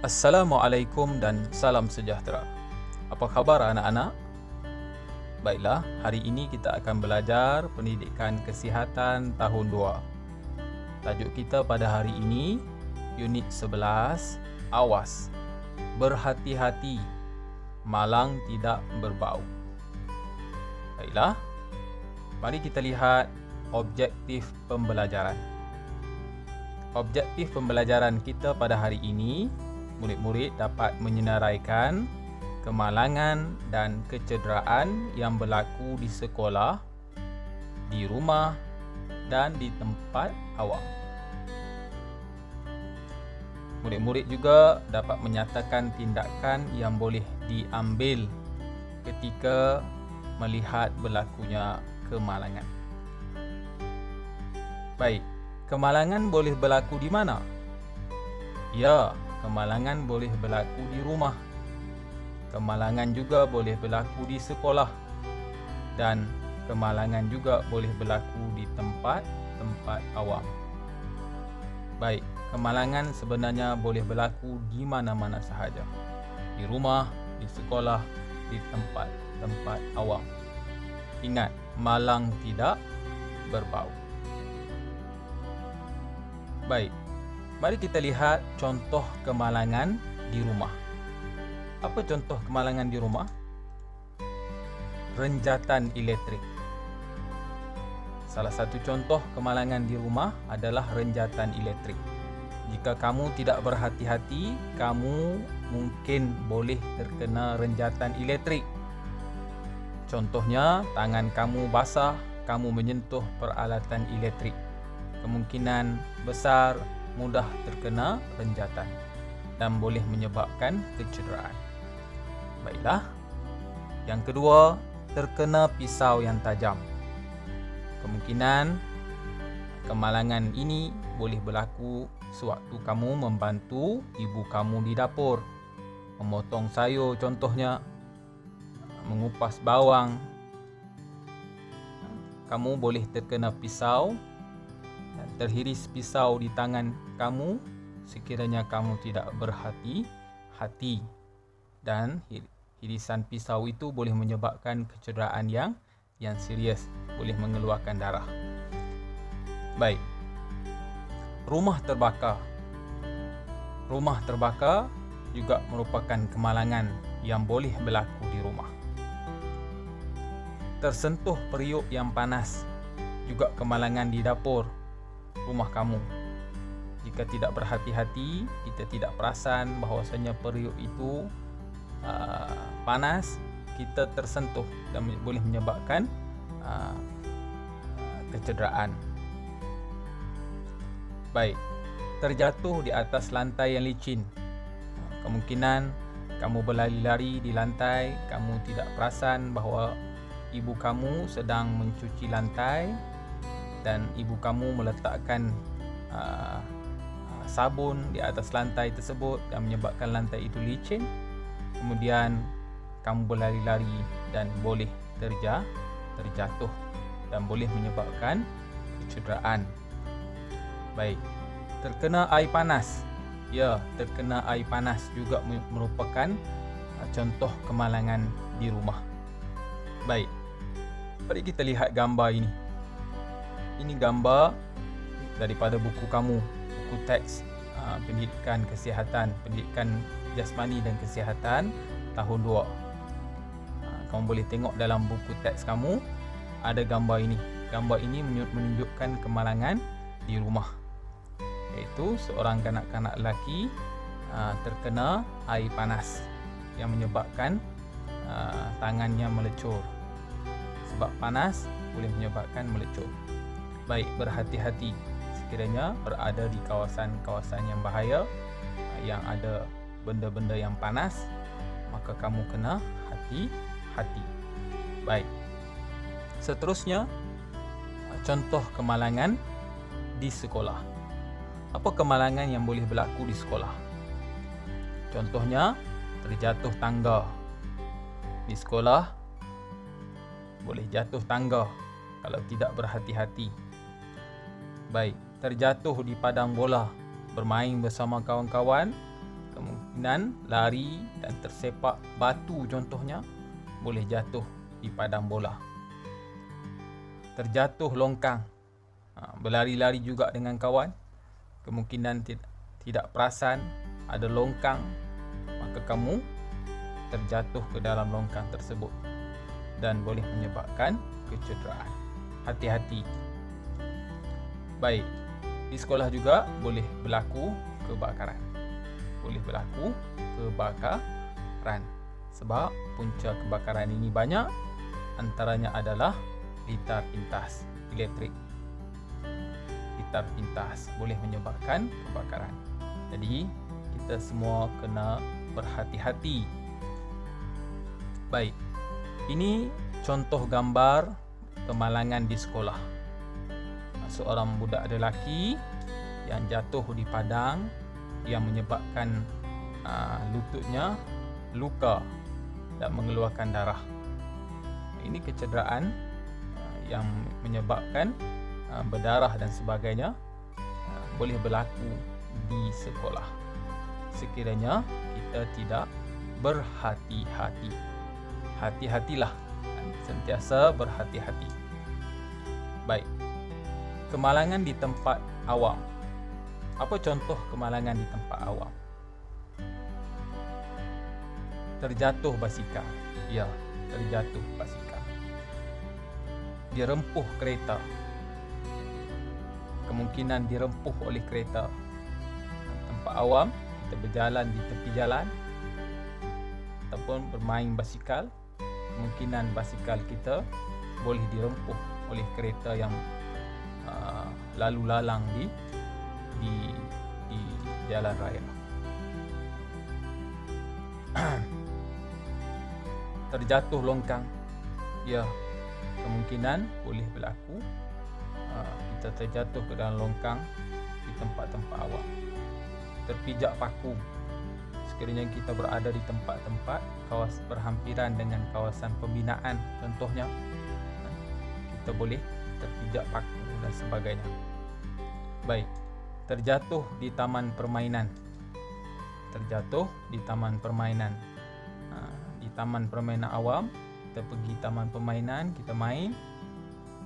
Assalamualaikum dan salam sejahtera. Apa khabar anak-anak? Baiklah, hari ini kita akan belajar pendidikan kesihatan tahun 2. Tajuk kita pada hari ini, unit 11, awas. Berhati-hati, malang tidak berbau. Baiklah, mari kita lihat objektif pembelajaran. Objektif pembelajaran kita pada hari ini, murid-murid dapat menyenaraikan kemalangan dan kecederaan yang berlaku di sekolah, di rumah dan di tempat awam. Murid-murid juga dapat menyatakan tindakan yang boleh diambil ketika melihat berlakunya kemalangan. Baik, kemalangan boleh berlaku di mana? Ya, kemalangan boleh berlaku di rumah. Kemalangan juga boleh berlaku di sekolah. Dan kemalangan juga boleh berlaku di tempat-tempat awam. Baik, kemalangan sebenarnya boleh berlaku di mana-mana sahaja. Di rumah, di sekolah, di tempat-tempat awam. Ingat, malang tidak berbau. Baik, mari kita lihat contoh kemalangan di rumah. Apa contoh kemalangan di rumah? Renjatan elektrik. Salah satu contoh kemalangan di rumah adalah renjatan elektrik. Jika kamu tidak berhati-hati, kamu mungkin boleh terkena renjatan elektrik. Contohnya, tangan kamu basah, kamu menyentuh peralatan elektrik. Kemungkinan besar mudah terkena renjatan dan boleh menyebabkan kecederaan. Baiklah. Yang kedua, terkena pisau yang tajam. Kemungkinan kemalangan ini boleh berlaku sewaktu kamu membantu ibu kamu di dapur, memotong sayur contohnya, mengupas bawang. Kamu boleh terkena pisau dan terhiris pisau di tangan kamu sekiranya kamu tidak berhati-hati, dan hirisan pisau itu boleh menyebabkan kecederaan yang serius, boleh mengeluarkan darah. Baik. Rumah terbakar. Rumah terbakar juga merupakan kemalangan yang boleh berlaku di rumah. Tersentuh periuk yang panas juga kemalangan di dapur rumah kamu. Jika tidak berhati-hati, kita tidak perasan bahawasanya periuk itu panas, kita tersentuh dan boleh menyebabkan kecederaan. Baik, terjatuh di atas lantai yang licin. Kemungkinan kamu berlari-lari di lantai, kamu tidak perasan bahawa ibu kamu sedang mencuci lantai dan ibu kamu meletakkan sabun di atas lantai tersebut dan menyebabkan lantai itu licin. Kemudian kamu berlari-lari dan boleh terjatuh dan boleh menyebabkan kecederaan. Baik, terkena air panas. Ya, terkena air panas juga merupakan contoh kemalangan di rumah. Baik, mari kita lihat gambar ini. Ini gambar daripada buku kamu, buku teks pendidikan kesihatan, pendidikan jasmani dan kesihatan tahun 2. Kamu boleh tengok dalam buku teks kamu ada gambar ini. Gambar ini menunjukkan kemalangan di rumah, iaitu seorang kanak-kanak lelaki terkena air panas yang menyebabkan tangannya melecur. Sebab panas boleh menyebabkan melecur. Baik, berhati-hati sekiranya berada di kawasan-kawasan yang bahaya, yang ada benda-benda yang panas, maka kamu kena hati-hati. Baik. Seterusnya, contoh kemalangan di sekolah. Apa kemalangan yang boleh berlaku di sekolah? Contohnya, terjatuh tangga. Di sekolah boleh jatuh tangga kalau tidak berhati-hati. Baik, terjatuh di padang bola, bermain bersama kawan-kawan, kemungkinan lari dan tersepak batu contohnya, boleh jatuh di padang bola. Terjatuh longkang, berlari-lari juga dengan kawan, kemungkinan tidak perasan ada longkang, maka kamu terjatuh ke dalam longkang tersebut dan boleh menyebabkan kecederaan. Hati-hati. Baik, di sekolah juga boleh berlaku kebakaran. Sebab punca kebakaran ini banyak, antaranya adalah litar pintas elektrik. Litar pintas boleh menyebabkan kebakaran. Jadi kita semua kena berhati-hati. Baik, ini contoh gambar kemalangan di sekolah. Seorang budak lelaki yang jatuh di padang yang menyebabkan lututnya luka dan mengeluarkan darah. Ini kecederaan yang menyebabkan berdarah dan sebagainya, boleh berlaku di sekolah sekiranya kita tidak berhati-hati. Hati-hatilah, sentiasa berhati-hati. Baik, kemalangan di tempat awam. Apa contoh kemalangan di tempat awam? Terjatuh basikal. Ya, terjatuh basikal. Dirempuh kereta. Kemungkinan dirempuh oleh kereta. Tempat awam, kita berjalan di tepi jalan ataupun bermain basikal, kemungkinan basikal kita boleh dirempuh oleh kereta yang lalu lalang di jalan raya. Terjatuh longkang. Ya, kemungkinan boleh berlaku kita terjatuh ke dalam longkang di tempat-tempat awam. Terpijak paku. Sekiranya kita berada di tempat-tempat berhampiran dengan kawasan pembinaan contohnya, kita boleh terpijak paku dan sebagainya. Baik, terjatuh di taman permainan. Terjatuh di taman permainan. Di taman permainan awam, kita pergi taman permainan, kita main.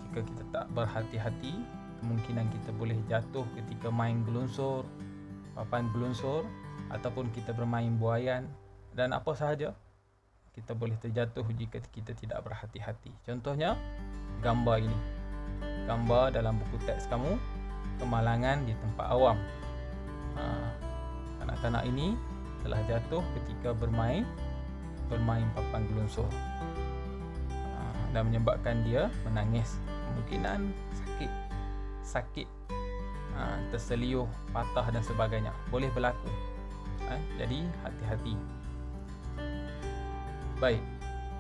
Jika kita tak berhati-hati, kemungkinan kita boleh jatuh ketika main gelunsur, papan gelunsur, ataupun kita bermain buaian dan apa sahaja. Kita boleh terjatuh jika kita tidak berhati-hati. Contohnya gambar ini. Gambar dalam buku teks kamu, kemalangan di tempat awam. Kanak-kanak ini telah jatuh ketika bermain papan gelunsur dan menyebabkan dia menangis. Kemungkinan sakit, terseliuh, patah dan sebagainya. Boleh berlaku. Jadi hati-hati. Baik,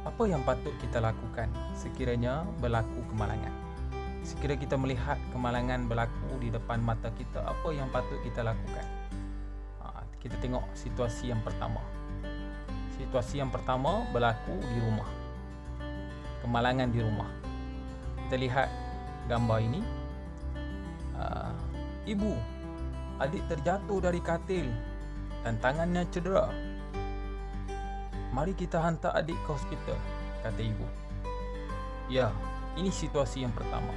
apa yang patut kita lakukan sekiranya berlaku kemalangan? Sekiranya kita melihat kemalangan berlaku di depan mata kita, apa yang patut kita lakukan? Kita tengok situasi yang pertama. Situasi yang pertama berlaku di rumah. Kemalangan di rumah. Kita lihat gambar ini. Ibu, adik terjatuh dari katil dan tangannya cedera. Mari kita hantar adik ke hospital, kata ibu. Ya, ini situasi yang pertama.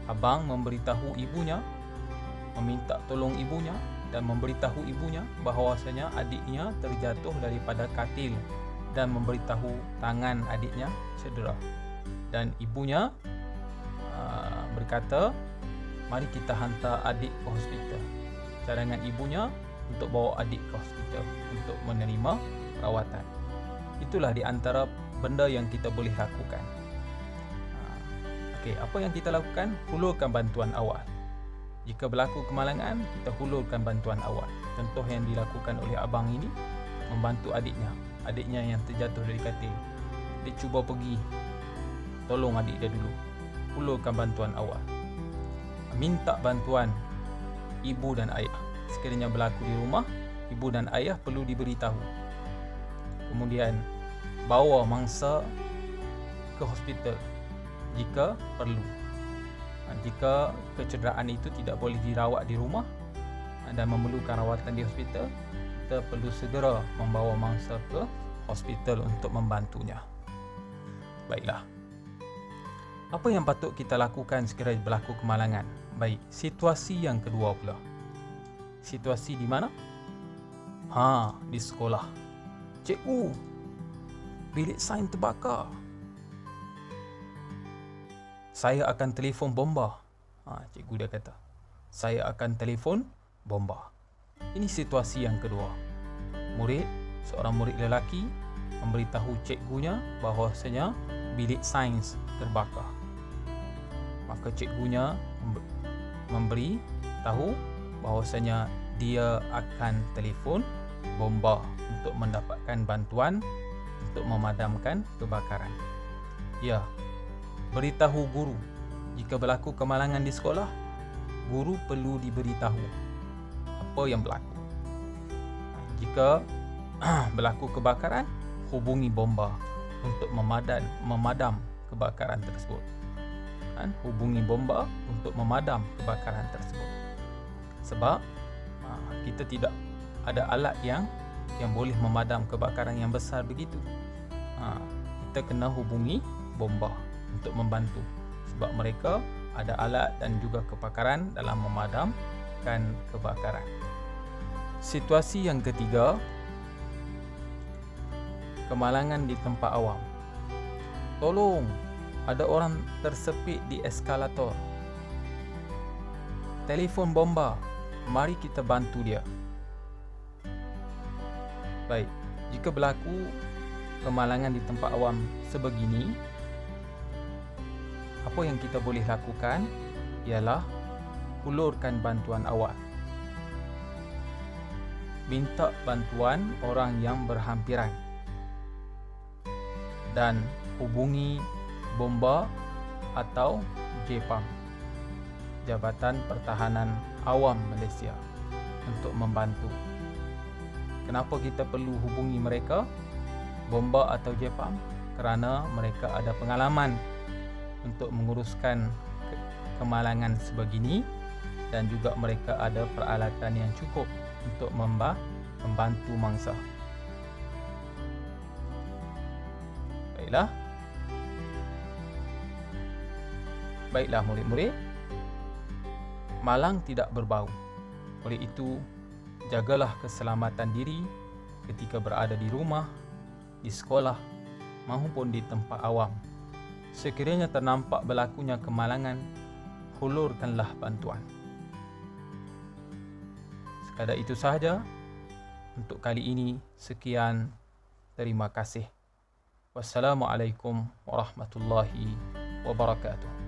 Abang memberitahu ibunya, meminta tolong ibunya dan memberitahu ibunya bahawasanya adiknya terjatuh daripada katil dan memberitahu tangan adiknya cedera. Dan ibunya berkata, mari kita hantar adik ke hospital. Cadangan ibunya untuk bawa adik ke hospital untuk menerima perawatan. Itulah di antara benda yang kita boleh lakukan. Okey, apa yang kita lakukan? Hulurkan bantuan awal. Jika berlaku kemalangan, kita hulurkan bantuan awal. Contoh yang dilakukan oleh abang ini, membantu adiknya yang terjatuh dari katil. Dia cuba pergi tolong adik dia dulu. Hulurkan bantuan awal. Minta bantuan ibu dan ayah. Sekiranya berlaku di rumah, ibu dan ayah perlu diberitahu. Kemudian bawa mangsa ke hospital jika perlu. Jika kecederaan itu tidak boleh dirawat di rumah dan memerlukan rawatan di hospital, kita kita perlu segera membawa mangsa ke hospital untuk membantunya. Baiklah. Apa yang patut kita lakukan sekiranya berlaku kemalangan? Baik, situasi yang kedua pula. Situasi di mana? Di sekolah. Cikgu, bilik sains terbakar. Saya akan telefon bomba. Cikgu dia kata, saya akan telefon bomba. Ini situasi yang kedua. Seorang murid lelaki memberitahu cikgunya bahawasanya bilik sains terbakar. Maka cikgunya memberi tahu bahawasanya dia akan telefon bomba untuk mendapatkan bantuan untuk memadamkan kebakaran. Ya, beritahu guru jika berlaku kemalangan di sekolah, guru perlu diberitahu apa yang berlaku. Jika berlaku kebakaran, hubungi bomba untuk memadam kebakaran tersebut. Hubungi bomba untuk memadam kebakaran tersebut. Sebab kita tidak ada alat yang boleh memadam kebakaran yang besar begitu. Kita kena hubungi bomba untuk membantu, sebab mereka ada alat dan juga kepakaran dalam memadamkan kebakaran. Situasi yang ketiga, kemalangan di tempat awam. Tolong, ada orang tersepit di eskalator. Telefon bomba, mari kita bantu dia. Baik, jika berlaku kemalangan di tempat awam sebegini, apa yang kita boleh lakukan ialah hulurkan bantuan awal. Minta bantuan orang yang berhampiran dan hubungi bomba atau JPAM, Jabatan Pertahanan Awam Malaysia, untuk membantu. Kenapa kita perlu hubungi mereka, bomba atau JPAM? Kerana mereka ada pengalaman untuk menguruskan kemalangan sebegini dan juga mereka ada peralatan yang cukup untuk membantu mangsa. Baiklah murid-murid, malang tidak berbau. Oleh itu, jagalah keselamatan diri ketika berada di rumah, di sekolah maupun di tempat awam. Sekiranya ternampak berlakunya kemalangan, hulurkanlah bantuan. Sekadar itu sahaja untuk kali ini. Sekian, terima kasih. Wassalamualaikum warahmatullahi wabarakatuh.